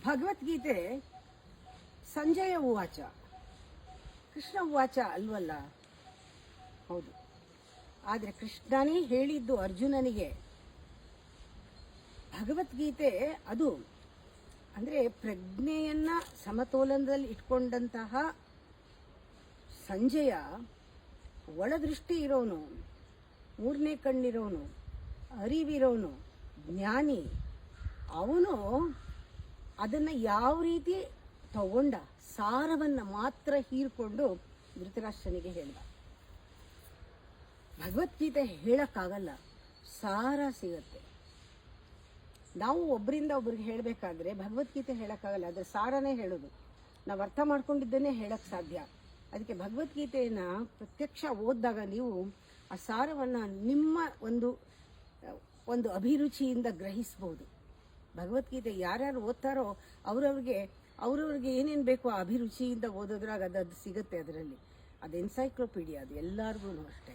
ಭಗವದ್ಗೀತೆ ಸಂಜಯ ಉವಾಚ, ಕೃಷ್ಣ ಉವಾಚ ಅಲ್ವಲ್ಲ? ಹೌದು. ಆದರೆ ಕೃಷ್ಣನೇ ಹೇಳಿದ್ದು ಅರ್ಜುನನಿಗೆ. ಭಗವದ್ಗೀತೆ ಅದು ಅಂದರೆ ಪ್ರಜ್ಞೆಯನ್ನ ಸಮತೋಲನದಲ್ಲಿ ಇಟ್ಕೊಂಡಂತಹ ಸಂಜಯ, ಒಳದೃಷ್ಟಿ ಇರೋನು, ಮೂರನೇ ಕಣ್ಣಿರೋನು, ಅರಿವಿರೋನು, ಜ್ಞಾನಿ. ಅವನು ಅದನ್ನು ಯಾವ ರೀತಿ ತಗೊಂಡ ಸಾರವನ್ನು ಮಾತ್ರ ಹೀರ್ಕೊಂಡು ಧೃತರಾಷ್ಟ್ರನಿಗೆ ಹೇಳ್ದ. ಭಗವದ್ಗೀತೆ ಹೇಳಕ್ಕಾಗಲ್ಲ, ಸಾರ ಸಿಗತ್ತೆ. ನಾವು ಒಬ್ಬರಿಂದ ಒಬ್ರಿಗೆ ಹೇಳಬೇಕಾದ್ರೆ ಭಗವದ್ಗೀತೆ ಹೇಳಕ್ಕಾಗಲ್ಲ, ಅದರ ಸಾರನೇ ಹೇಳೋದು. ನಾವು ಅರ್ಥ ಮಾಡ್ಕೊಂಡಿದ್ದನ್ನೇ ಹೇಳಕ್ ಸಾಧ್ಯ. ಅದಕ್ಕೆ ಭಗವದ್ಗೀತೆಯನ್ನು ಪ್ರತ್ಯಕ್ಷ ಓದಿದಾಗ ನೀವು ಆ ಸಾರವನ್ನು ನಿಮ್ಮ ಒಂದು ಅಭಿರುಚಿಯಿಂದ ಗ್ರಹಿಸ್ಬೋದು. ಭಗವದ್ಗೀತೆ ಯಾರ್ಯಾರು ಓದ್ತಾರೋ ಅವ್ರವ್ರಿಗೆ ಏನೇನು ಬೇಕೋ ಆ ಅಭಿರುಚಿಯಿಂದ ಓದೋದ್ರಾಗ ಅದು ಸಿಗುತ್ತೆ. ಅದರಲ್ಲಿ ಅದು ಎನ್ಸೈಕ್ಲೋಪೀಡಿಯಾ, ಅದು ಎಲ್ಲರಿಗೂ ಅಷ್ಟೇ.